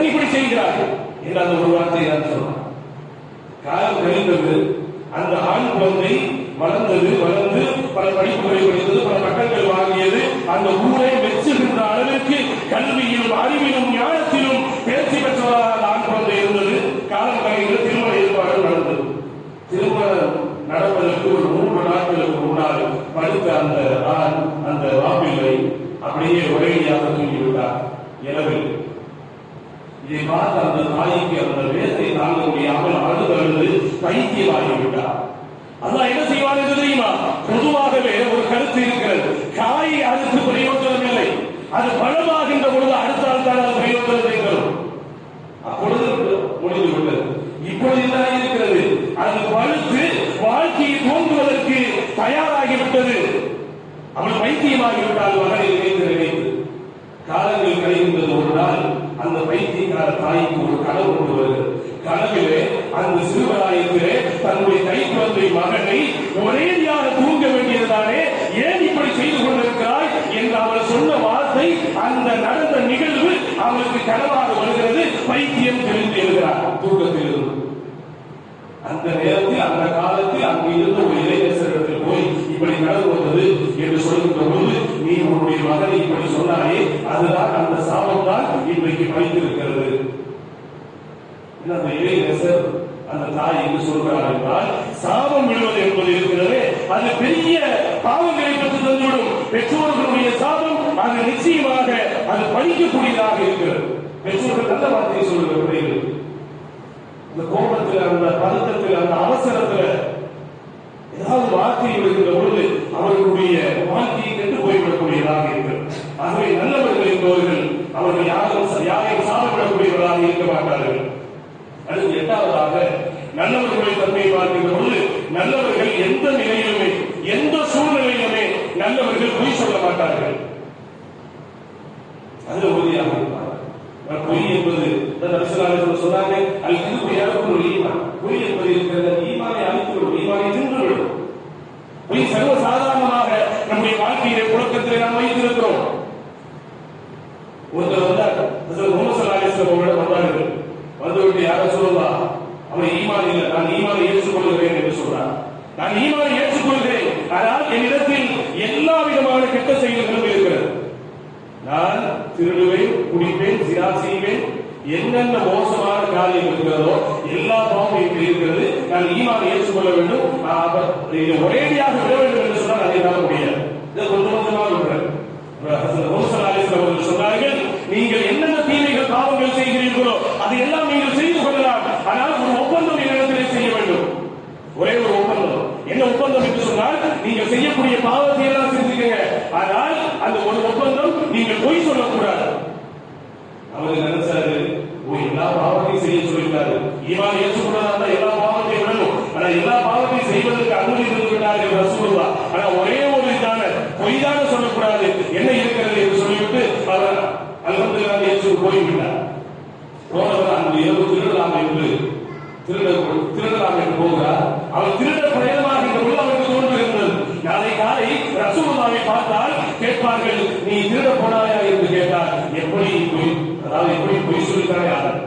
இப்படி செய்கிறாய் என்று அந்த ஒரு வார்த்தை தான் சொன்னார். காலம் கழிந்தது. அந்த ஆண் குழந்தை வளர்ந்து பல படிப்புகளை படித்தது, பல பட்டங்கள் வாங்கியது. அந்த ஊரை மெச்சுகின்ற அளவிற்கு கல்வியிலும் அறிவிலும் ஞானத்திலும் தேர்ச்சி பெற்றவராக அந்த ஆண் குழந்தை இருந்தது. காலம் கழிந்து திருமண ஏற்பாடு நடந்தது. திருமணம் நடப்பதற்கு ஒரு 3 நாட்களுக்கு முன்னால் படித்த அந்த ஆண் அந்த வாப்பிள்ளை அப்படியே ஒரேடியாக தூங்கிவிட்டார் இரவில். இதை பார்த்த அந்த தாய்க்கு அந்த வேதத்தை தாங்க முடியாமல் அழுது பைத்தியமாகிவிட்டார். அதான் என்ன செய்வார் என்று தெரியுமா? பொதுவாகவே ஒரு கருத்து இருக்கிறது, காயை அறுத்து பிரயோஜனம் இல்லை, அது பழமாகின்ற பொழுது அடுத்தால் தான் அது பிரயோஜனத்தை தரும். அப்பொழுது முடிந்து விட்டது. இப்பொழுது என்ன இருக்கிறது? அது பழுத்து வாழ்க்கையை தோன்றுவதற்கு தயாராகிவிட்டது. அவள் பைத்தியமாகிவிட்டால் மகனை நினைத்து காலங்கள் கழிகின்றது. ஒரு நாள் அந்த பைத்தியக்கார தாய்க்கு ஒரு கனவு கொண்டு வருகிறது. கனவிலே அந்த சிறுவராயத்திலே தன்னுடைய கைக்குழந்தை மகனை ஒரேடியாக தூங்க வேண்டியதுதானே, ஏன் இப்படி செய்து கொண்டிருக்கிறாய் என்று அவள் சொன்ன வார்த்தை, அந்த நடந்த நிகழ்வு அவளுக்கு கனவாக வருகிறது. பைத்தியம் தெரிந்து எழுகிறார் தூக்கத்தில் இருந்து. அந்த நேரத்தில் அந்த காலத்தில் அங்கு இருந்த ஒரு இளைஞரிடத்தில் போய் இப்படி நடந்து வந்தது என்று சொல்கின்ற பொழுது, நீ உன்னுடைய மகனை இப்படி சொன்னாயே, அதுதான் அந்த சாபம் தான் இன்றைக்கு வைத்திருக்கிறது. அந்த இளைஞர் அந்த தாய் என்று சொல்கிறார் என்றால், சாபம் விடுவது என்பது இருக்கிறது, அது பெரிய பாவங்களை பெற்று தந்துவிடும். பெற்றோர்களுடைய சாபம் அது நிச்சயமாக அது பழிக்கக்கூடியதாக இருக்கிறது. பெற்றோர்கள் நல்ல வார்த்தையை சொல்லுகிற பிள்ளைகள் இந்த கோபத்தில், அந்த பதட்டத்தில், அந்த அவசரத்தில் ஏதாவது வார்த்தை விடுகின்ற பொழுது அவர்களுடைய வாழ்க்கையை கெட்டு போய்விடக்கூடியதாக இருக்கிறது. ஆகவே நல்லவர்கள் என்பவர்கள் அவர்கள் யாரையும் சாபப்படக்கூடியவர்களாக இருக்க மாட்டார்கள். அடுத்து 8வதாக நல்லவர்களுடைய தன்மையை பார்க்கின்ற பொழுது, நல்லவர்கள் எந்த நிலையிலுமே எந்த சூழ்நிலையிலுமே நல்லவர்கள் பொய் சொல்ல மாட்டார்கள். அது உறுதியாக இருப்பார்கள். பொய் என்பது சொன்னாங்க, பொய் என்பது இருக்கிறது, ஈமானை அழித்துவிடும், ஈமானை தின்றுவிடும். பொய் சர்வசாதாரணமாக நம்முடைய வாழ்க்கையிலே புழக்கத்திலே நாம் வைத்திருக்கிறோம். ஒருத்தர் வந்தார், வந்தார்கள். வந்துவிட்டு யார சொல்லலாம், அவர் ஈமான் இல்லை, நான் ஈமானை ஏற்றுக்கொள்கிறேன் என்று சொல்றார். நான் ஈமானை ஏற்றுக்கொள்கிறேன், ஆனால் என்னிடத்தில் எல்லா விதமான கெட்ட செயல்களும் இருக்கிறது. நான் திருடுவேன், குடிப்பேன், சிரா செய்வேன், என்னென்ன மோசமான காரியம் இருக்கிறதோ எல்லா பாவமும் இருக்கிறது. நான் ஈமானை ஏற்றுக்கொள்ள வேண்டும், ஒரேடியாக விட வேண்டும் என்று சொன்னால் அதை தான் முடியாது. இதை கொஞ்சம் கொஞ்சமாக விடுறேன். சொன்னார்கள், நீங்கள் என்னென்ன தீமைகள் பாவங்கள் செய்கிறீர்களோ அதை எல்லாம் நீங்கள் செய்து கொள்ளலாம், ஆனால் ஒரு ஒப்பந்தம் என்னிடத்திலே செய்ய வேண்டும். ஒரே ஒரு ஒப்பந்தம். என்ன ஒப்பந்தம் என்று சொன்னால், நீங்கள் செய்யக்கூடிய பாவத்தை எல்லாம் செஞ்சுக்கங்க, ஆனால் அந்த ஒரு ஒப்பந்தம், நீங்கள் பொய் சொல்லக்கூடாது. அவர் நினைச்சாரு, எல்லா பாவத்தையும் செய்ய சொல்லிட்டாரு, ஈமான் ஏற்றுக்கொள்ளதா எல்லா பாவத்தையும் விடணும், ஆனா எல்லா பாவத்தையும் செய்வதற்கு அனுமதி தந்து விட்டார்கள் ரசூலுல்லாஹ். ஆனா ஒரே ஒரு இதான பொய் தான சொல்லக்கூடாது, என்ன இருக்கிறது என்று சொல்லிவிட்டு அவர் அல்ஹம்துலில்லாஹ் ஏற்று போய்விட்டார். போனவர் அந்த இரவு திருடலாம் என்று போகிறார். அவர் திருட பிரயணமாக அவருக்கு தோன்றுகின்றது. நாளை காலை ரசூலுல்லாஹை பார்த்தால் கேட்பார்கள், நீ திருட போனாயா என்று கேட்டார். எப்படி பொய் சொல்லித்தானே ஆகும்,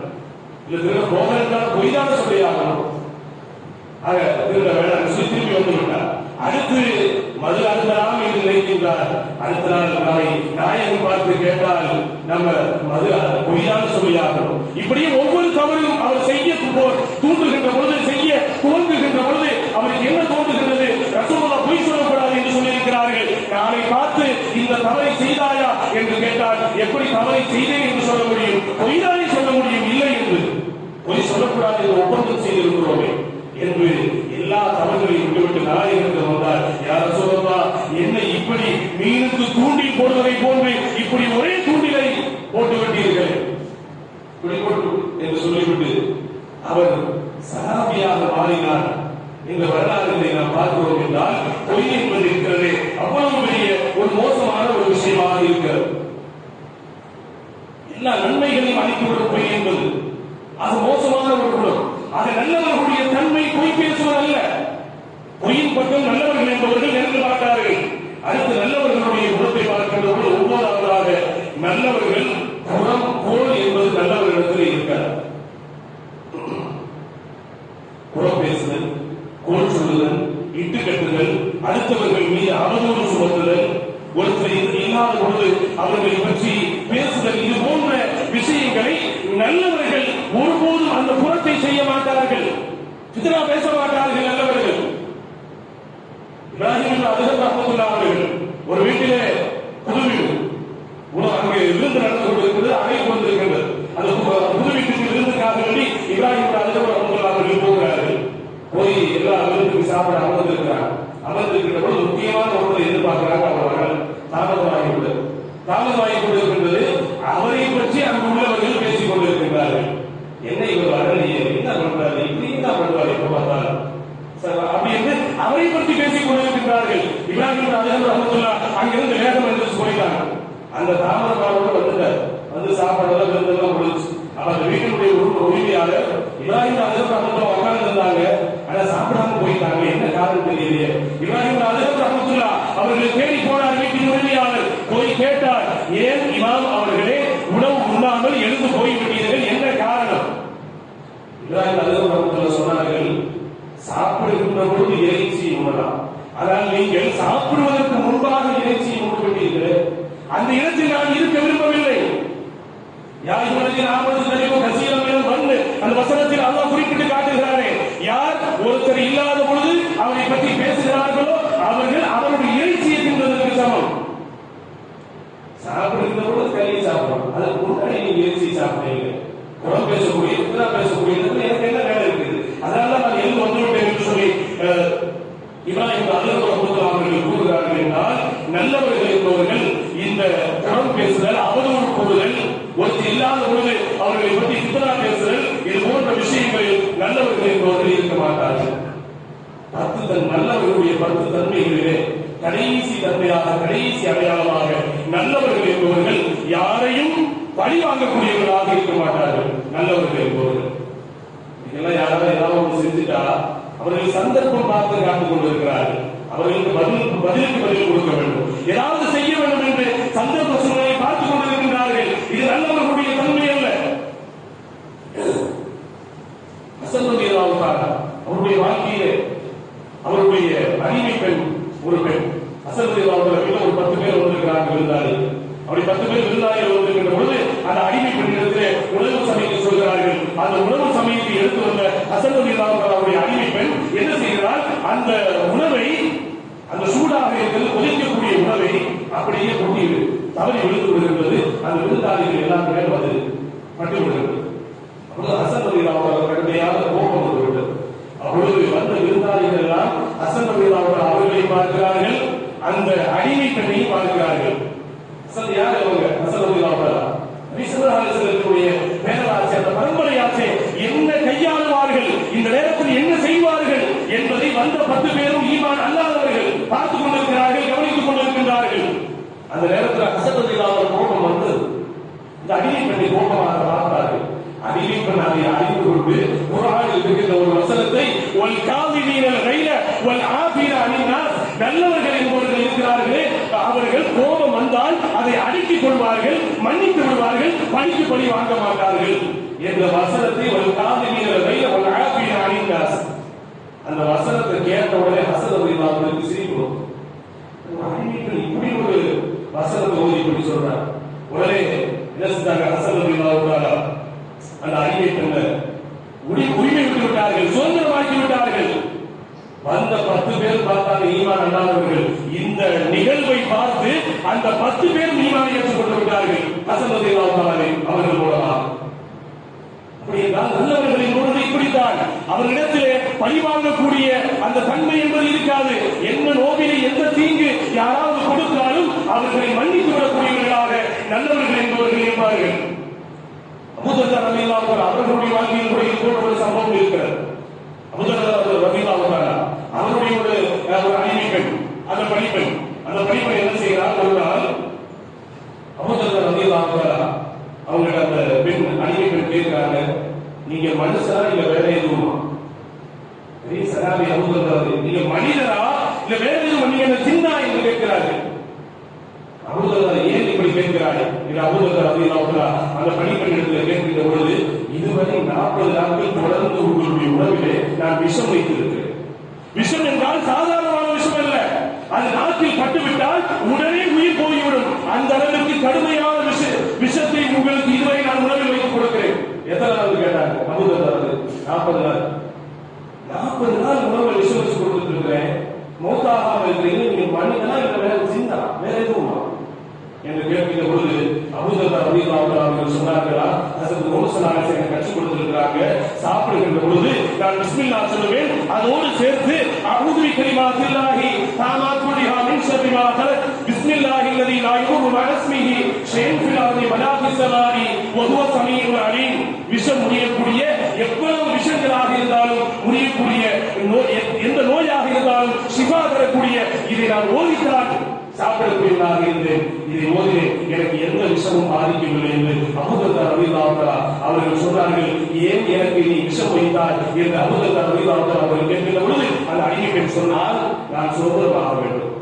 இல்ல திருட போகிறார் பொய் தானே சொல்லி ஆகணும். ஆக திருட வேண்டாம் சொல்லி திரும்பி வந்து விட்டார். அடுத்து மது அருந்தலாம் என்று நினைக்கின்றார். அடுத்த நாள் நாளை நாயகன் பார்த்து கேட்டால் நம்ம மது பொய்யான சொல்லியாகணும். இப்படியே ஒவ்வொரு தவறும் அவர் செய்ய தூண்டுகின்ற பொழுது, செய்ய தோன்றுகின்ற பொழுது அவருக்கு என்ன தோன்றுகின்றது? ரசூலுல்லாஹ் பொய் சொல்லக்கூடாது என்று சொல்லியிருக்கிறார்கள். நாளை பார்த்து இந்த தவறை செய்தாயா என்று கேட்டால் எப்படி தவறை செய்தேன் என்று சொல்ல முடியும்? பொய்தானே சொல்ல முடியும். இல்லை என்று பொய் சொல்லக்கூடாது என்று ஒப்பந்தம் செய்திருக்கிறோமே என்று எல்லா தவறுகளையும் விட்டுவிட்டு நாயகத்தில் வந்தார். யார சொல்லலாம், என்ன இப்படி மீனுக்கு தூண்டில் போடுவதை போன்று இப்படி ஒரே தூண்டிலை போட்டு விட்டீர்கள் என்று சொல்லிவிட்டு அவர் சஹாபியாக மாறினார். இந்த வரலாறுகளை நாம் பார்க்கிறோம் என்றால், பொய் என்பது இருக்கிறது அவ்வளவு பெரிய ஒரு மோசமான ஒரு விஷயமாக இருக்கிறது. எல்லா நன்மைகளையும் அளித்துவிடும் பொய் என்பது அது மோசமான ஒரு குணம். அது நல்லவர்களுடைய தன்மை பொய் பேசுவது அல்ல. பொய்யின் பக்கம் நல்லவர்கள் என்பவர்கள் நெருங்க மாட்டார்கள். அடுத்து நல்லவர்களுடைய குணத்தை பார்க்கின்ற போது ஒவ்வொருவராக நல்லவர்கள் புறம் கோல் என்பது நல்லவர்களிடத்தில் இருக்கிறார். புறம் பேசுதல், கோல் சொல்லுதல், இட்டு கட்டுதல், அடுத்தவர்கள் மீது அவதூறு சுமத்துதல், ஒருத்தரை இல்லாத பொழுது அவர்களை பற்றி பேசுதல், இது போன்ற விஷயங்களை நல்லவர்கள் ஒருபோதும் அந்த புறத்தை செய்ய மாட்டார்கள். ஃபித்னா பேச மாட்டார்கள் நல்லவர்கள். இப்ராஹிம் அதிகம் ரஹ்மத்துல்லாஹி அவர்கள் ஒரு வீட்டிலே புது வீடு அங்கே விருந்து நடந்து கொண்டிருக்கிறது, அழைப்பு வந்திருக்கிறது. அந்த புது வீட்டுக்கு விருந்துக்காக வேண்டி இப்ராஹிம் அதிகம் ரஹ்மத்துல்லாஹி அவர்கள் போகிறார்கள். போய் எல்லா விருந்துக்கு சாப்பிட அமர்ந்திருக்கிறார். அமர்ந்திருக்கின்ற பொழுது முக்கியமான ஒன்றை எதிர்பார்க்கிறாங்க. அவர்கள் தாமதமாகி கொண்டிருக்கின்றது. அவரை பற்றி அங்கு உள்ளவர்கள் பேசிக் கொண்டிருக்கின்றார்கள். என்ன இவர் வரலையே, என்ன பண்றாரு, இப்படி என்ன பண்றாரு, எப்ப பார்த்தாலும் அப்படி என்று அவரை பற்றி பேசிக் கொண்டிருக்கின்றார்கள். இப்ராஹிம் அதிகம் ரஹ்மத்துல்லாஹி அங்கிருந்து வேகம் என்று போயிட்டாங்க. அந்த தாமதமானோடு வந்துட்டார். வந்து சாப்பாடெல்லாம் விருந்தெல்லாம் முடிச்சு அந்த வீட்டினுடைய உரிமையாளர் இப்ராஹிம் அதிகம் ரஹ்மத்துல்லாஹி உட்கார்ந்து இருந்தாங்க. ஆனா சாப்பிடாம போயிட்டாங்க. என்ன காரணம் தெரியலையே. இப்ராஹிம் அதிகம் ரஹ்மத்துல்லாஹி அவர்கள் தேடி போனார். வீட்டின் உரிமையாளர் போய் கேட்டார், ஏன் இமாம் அவர்களே உணவு உண்ணாமல் எழுந்து போய்விட்டீர்கள், என்ன காரணம்? இப்ராஹிம் அதிகம் ரஹ்மத்துல்லாஹி சொன்னார்கள், சாப்பிடுகின்ற பொழுது இறைச்சி உண்ணலாம், ஆனால் நீங்கள் சாப்பிடுவதற்கு முன்பாக இறைச்சி உண்ணுவிட்டீர்கள். அந்த இடத்தில் நான் இருக்க விரும்பவில்லை. அந்த வசனத்தில் அல்லாஹ் குறிப்பிட்டு காட்டுகிறாரே, யார் ஒருத்தர் இல்லாத பொழுது அவரை பற்றி பேசுகிறார்களோ அவர்கள் அவருடைய இறைச்சியை தின்பதற்கு சமம். சாப்பிடுகின்ற பொழுது கையை சாப்பிடணும், அதற்கு முன்னாடி நீங்க இறைச்சி சாப்பிடுறீங்க. குரம் பேசக்கூடிய எனக்கு என்ன வேலை இருக்குது, அதனால நான் எங்கு வந்துவிட்டேன் என்று சொல்லி இப்ராஹிம் அவர்கள் கூறுகிறார்கள் என்றால், நல்லவர்கள் என்பவர்கள் இந்த புறம் பேசுதல், அவதூறு கூறுதல், ஒருத்தர் இல்லாத பொழுது அவர்களை பற்றி ஃபித்னா பேசுதல், இது போன்ற விஷயங்களில் நல்லவர்கள் என்பவர்கள் இருக்க மாட்டார்கள். நல்லவர்களுடைய 10 தன்மைகளிலே கடைசி தன்மையாக, கடைசி அடையாளமாக நல்லவர்கள் என்பவர்கள் யாரையும் பழி வாங்கக்கூடியவர்களாக இருக்க மாட்டார்கள். நல்லவர்கள் என்பவர்கள் இதெல்லாம் யாராவது ஏதாவது ஒன்று செஞ்சுட்டா அவர்கள் சந்தர்ப்பம் பார்த்து காத்துக் கொண்டிருக்கிறார்கள். அவர்களுக்கு பதிலுக்கு பதில் கொடுக்க வேண்டும், ஏதாவது செய்ய வேண்டும் என்று சந்தர்ப்ப சூழ்நிலையை பார்த்துக் கொண்டிருக்கின்றார்கள். இது நல்லவர்களுடைய தன்மை அல்ல. அவருடைய வாழ்க்கையிலே அவருடைய அடிமை பெண் ஒரு பெண் அசல்வதில் ஒரு 10 பேர் வந்திருக்கிறார்கள் விருந்தாளிகள். அப்படி 10 பேர் விருந்தாளிகள் வந்திருக்கின்ற பொழுது அந்த அடிமை பெண்ணிடத்திலே உணவு சமைக்க சொல்கிறார்கள். அந்த உணவு சமைத்து எடுத்து வந்த அசல்வதில் அவருடைய அடிமை பெண் என்ன செய்கிறார், அந்த உணவை, அந்த சூடாக இருக்கிறது கொதிக்கக்கூடிய உணவை அப்படியே கொட்டி தவறி விழுந்து விடுகின்றது. அந்த விருந்தாளிகள் எல்லாம் மேல் வந்து பட்டு விடுகிறது. அப்பொழுது அசல்வதில் அவர் கடுமையாக கோபம் வந்துவிட்டது. அப்பொழுது வந்த விருந்தாளிகள் எல்லாம் அசல்வதில் அவர்களை பார்க்கிறார்கள், அந்த அடிமை பெண்ணையும் பார்க்கிறார்கள். யார் அவங்க? அசல்வதில் பேரராட்சி, அந்த பரம்பரையாட்சி என்ன கையாளுவார்கள், இந்த நேரத்தில் என்ன செய்வார்கள் என்பதை வந்த 10 பேரும் ஈமான் அல்லாதவர்கள் பார்த்துக் கொண்டிருக்கிறார்கள், கவனித்துக் கொண்டிருக்கின்றார்கள். அந்த நேரத்தில் அசல்வதில் அவர் கோபம் வந்து இந்த அடிமை பெண்ணை கோபமாக பார்த்தார்கள். அடிமை பெண் அதை அறிந்து கொண்டு குர்ஆனில் இருக்கின்ற ஒரு வசனத்தை, வல் காதிமீனல் கைல வல் ஆஃபீன அனின் நாஸ், நல்லவர்கள் என்பவர்கள் இருக்கிறார்களே அவர்கள் கோபம் வந்தால் அதை அடக்கிக் கொள்வார்கள், மன்னித்து விடுவார்கள், பழிக்கு பழி வாங்க மாட்டார்கள் என்ற வசனத்தை வல் காதிமீனல் கைல வல் ஆஃபீன அனின் நாஸ், அந்த வசனத்தை கேட்ட உடனே ஹஸன் அவர்களுக்கு சிரிப்பு. இப்படி ஒரு வசனத்தை ஓதி இப்படி சொல்றார். உடனே என்ன செஞ்சாங்க, ஹஸன் அந்த அடிமை பெண்ணை உரிமை விட்டு விட்டார்கள், சுதந்திரமாக்கி விட்டார்கள். வந்த 10 பேர் பார்த்தாங்க ஈமான் அல்லாதவர்கள். இந்த நிகழ்வை பார்த்து அந்த 10 பேர் ஈமானை ஏற்றுக்கொண்டு விட்டார்கள் ஹஸன் ரலியல்லாஹு அவர்கள் மூலமாக. அப்படி என்றால் நல்லவர்களின் பொழுது இப்படித்தான் அவர்களிடத்திலே பழிவாங்கக்கூடிய அந்த தன்மை என்பது இருக்காது. என்ன நோவினை, எந்த தீங்கு யாராவது கொடுத்தாலும் அவர்களை மன்னித்து விடக்கூடியவர்களாக நல்லவர்கள் என்பவர்கள் இருப்பார்கள். அபூதர் ரலியல்லாஹு அவர்களுடைய வாழ்க்கையில் கூட இது போன்ற ஒரு சம்பவம் இருக்கிறது. அபூதர் ரலியல்லாஹு அவருடைய ஒரு அடிமை பெண், அந்த பணிப்பெண் என்ன செய்கிறார், ஒரு நாள் அபூதர் ரலியல்லாஹு அவங்கள மனுஷனா இல்ல வேற எதுவுமா? பெரிய சகாபி அபூதர், நீங்க மனிதரா இல்ல வேற எதுவும்? நீங்க என்ன சின்ன என்று கேட்கிறார்கள். அபூதர் ஏன் இப்படி கேட்கிறார்கள்? இது அபூதர் ரலியல்லாஹு அன்ஹு அந்த பணிப்பெண்ணிடத்தில் கேட்கிற பொழுது, இதுவரை 40 நாட்கள் தொடர்ந்து உங்களுடைய உணவிலே நான் விஷம் வைத்திருக்கிறேன். விஷம் என்றால் சாதாரணமான விஷம் அல்ல, அது நாக்கில் பட்டுவிட்டால் உடனே உயிர் போய்விடும். அந்த அளவிற்கு கடுமையான விஷத்தை உங்களுக்கு இதுவரை நான் உணவில் வைத்து கொடுக்கிறேன். எத்தனை நாள் கேட்டாங்க அபூதர்? 40 நாள். 40 நாள் உணவை விஷம் வச்சு கொடுத்துட்டு இருக்கிறேன், மௌத்தாகாமல் இருக்கிறீங்க, நீங்க மனிதனா இல்ல வேற சின்ன வேற எதுவுமா என்று கேட்கிற பொழுது அபூதர் ரலியல்லாஹு அன்ஹு அவர்கள் சொன்னார்களா, ஹஸரத் முஹம்மது ஸல்லல்லாஹு அலைஹி வஸல்லம் கற்றுக் கொடுத்திருக்கிறாங்க, சாப்பிடுகின்ற பொழுது நான் பிஸ்மில்லாஹ் சொல்லுவேன், அதோடு சேர்த்து அஊது பிகலிமாத்தில்லாஹி தாமாத்துலிஹா மின் ஷர்ரி மா கலக் பிஸ்மில்லாஹில் லதீ லா யதுர்ரு மஅ இஸ்மிஹி ஷைஉன் ஃபில் அர்தி வலா ஃபிஸ் ஸமாஇ வ ஹுவ ஸமீஉல் அலீம். விஷம் முடியக்கூடிய எவ்வளவு விஷயங்களாக இருந்தாலும், முடியக்கூடிய எந்த நோயாக இருந்தாலும் ஷிஃபா தரக்கூடிய இதை நான் ஓதித்தான் சாப்பிடக்கூடியவனாக இருந்தேன். இதை ஓதினேன், எனக்கு எந்த விஷமும் பாதிக்கவில்லை என்று அபூதர் ரலியல்லாஹு அன்ஹு அவர்கள் சொன்னார்கள். ஏன் எனக்கு நீ விஷம் வைத்தாய் என்று அபூதர் ரலியல்லாஹு அன்ஹு அவர்கள் கேட்கிற பொழுது அந்த அடிமை பெண் சொன்னால், நான் சுதந்திரமாக வேண்டும்,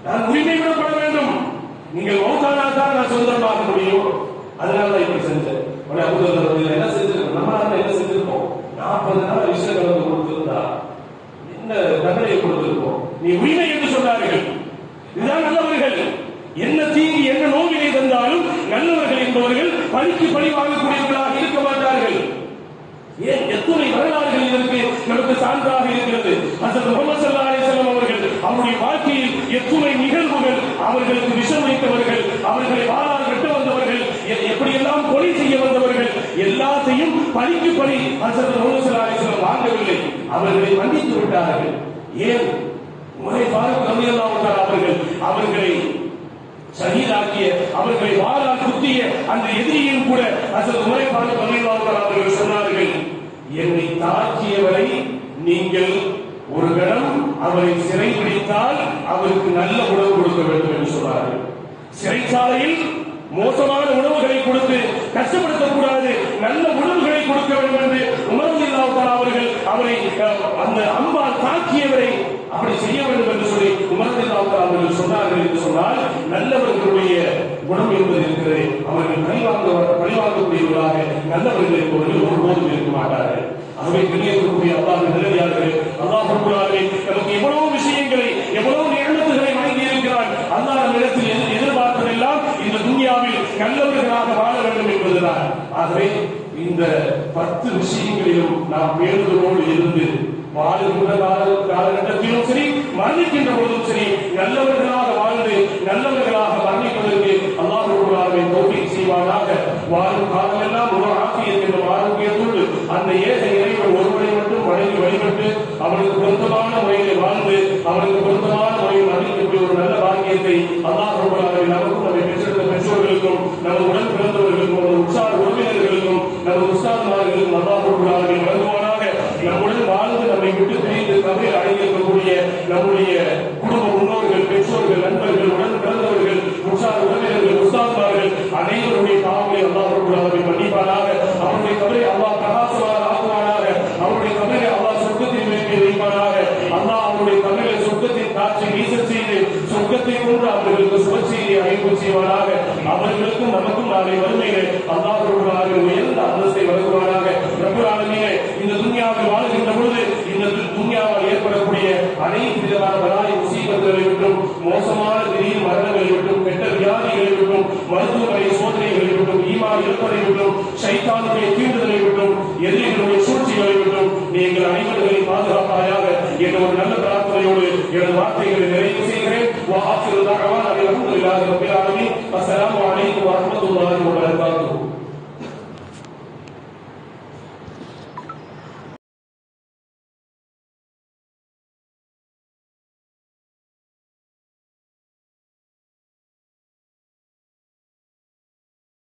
நான் உரிமை விடப்பட வேண்டும், நீங்கள் மௌத்தானால் தான் நான் சுதந்திரமாக முடியும், அதனால தான் இப்படி செஞ்சேன். அபூதர் ரலியல்லாஹு என்ன செஞ்சிருக்கோம்? நம்மளால என்ன செஞ்சிருக்கோம்? 40 நாள் விஷயம் கலந்து கொடுத்திருந்தா என்ன தண்டனை கொடுத்திருக்கோம்? நீ உரிமை என்று சொன்னார்கள். இதுதான் நல்லவர்கள். என்ன தீங்கு என்ன நோவினை தந்தாலும் நல்லவர்கள் என்பவர்கள் பழிக்கு பழி வாங்கக்கூடியவர்களாக இருக்க மாட்டார்கள். ஏன் எத்துணை வரலாறுகள் இதற்கு நமக்கு சான்றாக இருக்கிறது. ஹஸரத் முஹம்மது ஸல்லல்லாஹு அலைஹி வஸல்லம் அவர்கள் அவருடைய வாழ்க்கையில் எத்துணை நிகழ்வுகள், அவர்களுக்கு விஷம் வைத்தவர்கள், அவர்களை வாளால் வெட்ட வந்தவர்கள், எப்படியெல்லாம் கொலை செய்ய வந்தவர்கள், எல்லாத்தையும் பழிக்கு பழி ஹஸரத் முஹம்மது ஸல்லல்லாஹு அலைஹி வஸல்லம் வாங்கவில்லை, அவர்களை மன்னித்து விட்டார்கள். ஏன்? உமர் ஃபாரூக் ரலியல்லாஹு அன்ஹு அவர்கள் அவர்களை ஷஹீதாக்கிய, அவர்களை வாளால் குத்திய அந்த எதிரியும் கூட ஹஸரத் உமர் ஃபாரூக் ரலியல்லாஹு அன்ஹு அவர்கள் சொன்னார்கள், என்னை தாக்கியவரை நீங்கள் ஒரு கணம் அவரை சிறை பிடித்தால் அவருக்கு நல்ல உணவு கொடுக்க வேண்டும் என்று சொன்னார்கள். சிறைச்சாலையில் மோசமான உணவுகளை கொடுத்து கஷ்டப்படுத்தக்கூடாது, நல்ல உணவுகளை கொடுக்க வேண்டும் என்று உமர் ரலியல்லாஹு அன்ஹு அவர்கள் அவரை அந்த அம்பால் தாக்கியவரை அப்படி செய்ய வேண்டும் என்று சொல்லி உமர் ரலியல்லாஹு அன்ஹு அவர்கள் சொன்னார்கள். என்று சொன்னால் நல்லவர்களுடைய குணம் என்பது இருக்கிறது. அவர்கள் பழிவாங்கக்கூடியவர்களாக நல்லவர்கள் என்பவர்கள் ஒருபோதும் இருக்க மாட்டார்கள். ஆகவே கண்ணியத்திற்குரிய அல்லாஹ்வின் நல்லடியார்களே, அல்லாஹ் ரப்பல் ஆலமீன் நமக்கு எவ்வளவு விஷயங்களை, எவ்வளவு நியமத்துகளை வழங்கி இருக்கிறான். அல்லாஹ் நம்மிடத்தில் எதிர்பார்ப்பதெல்லாம் இந்த துன்யாவில் நல்லவர்களாக வாழ வேண்டும் என்பதுதான். ஆகவே இந்த 10 விஷயங்களிலும் நாம் பேணுதலோடு இருந்து வாழுகின்ற காலகட்டத்திலும் சரி, மரணிக்கின்ற பொழுதும் சரி, நல்லவர்களாக வாழ்ந்து நல்லவர்களாக மரணிப்பதற்கு அல்லாஹ் ரப்பல் ஆலமீன் தௌஃபீக் செய்வானாக. வாழும் காலமெல்லாம் ஒரு ஆஃபியத் என்ற ஆரோக்கியத்தோடு அந்த ஏக இறைவன் ஒருவரை மட்டும் வணங்கி வழிபட்டு அவனுக்கு பொருத்தமான முறையில் வாழ்ந்து அவனுக்கு பொருத்தமான முறையில் மரணிக்கக்கூடிய ஒரு நல்ல பாக்கியத்தை அல்லாஹ் ரப்பல் ஆலமீன் நமக்கும், நம்மை பெற்றெடுத்த பெற்றோர்களுக்கும், நம்ம உடன் பிறந்தவர்களுக்கும், நமது உற்சாக உறவினர்களுக்கும், நமது உஸ்தாத்மார்களுக்கும் அல்லாஹ் ரப்பல் ஆலமீன் வழங்குவானாக. நம்முடன் வாழ்ந்து நம்மை விட்டு பிரிந்து கபரில் அடைந்திருக்கக்கூடிய நம்முடைய குடும்ப முன்னோர்கள், பெற்றோர்கள், நண்பர்கள், உடன் பிறந்தவர்கள், உற்சாக உறவினர்கள், உஸ்தாத்மார்கள் அனைவருடைய பாவங்களை அல்லாஹ் ரப்பல் ஆலமீன் மன்னிப்பானாக. அவருடைய கபரை அல்லாஹ் பிரகாசமாக ஆக்குவானாக. அவருடைய கபரை அல்லாஹ் சொர்க்கத்தின் மேலே வைப்பானாக. அல்லாஹ் அவருடைய கபரை சொர்க்கத்தின் காற்றை வீச செய்து சொர்க்கத்தை கொண்டு அவர்களுக்கு சுப செய்தியை அழைப்பு செய்வானாக. அவர்களுக்கும் நமக்கும் நாளை வறுமையிலே அல்லாஹ் ரப்பல் ஆலமீன் உயர்ந்த அந்தஸ்தை வழங்குவானாக. ரப்பல் ஆலமீன் இந்த துன்யாவில் வாழுகின்ற பொழுது இந்த துன்யாவால் ஏற்படக்கூடிய அனைத்து விதமான பலாய் முசீபத்துகளை விட்டும், மோசமான திடீர் மரணங்களை விட்டும், கெட்ட வியாதிகளை விட்டும், மருத்துவமனை சோதனைகளை விட்டும், ஈமான் இருப்பதை விட்டும், ஷைத்தானுடைய தீண்டுதலை விட்டும், எதிரிகளுடைய சூழ்ச்சிகளை விட்டும் நீங்கள் அனைவர்களை பாதுகாப்பாயாக என்ற ஒரு நல்ல பிரார்த்தனையோடு எனது வார்த்தைகளை நிறைவு செய்கிறேன். வஆகிரு தஅவானா அல்ஹம்துலில்லாஹி ரப்பில் ஆலமீன். அஸ்ஸலாமு அலைக்கும் வரஹ்மத்துல்லாஹி வபரகாத்துஹு.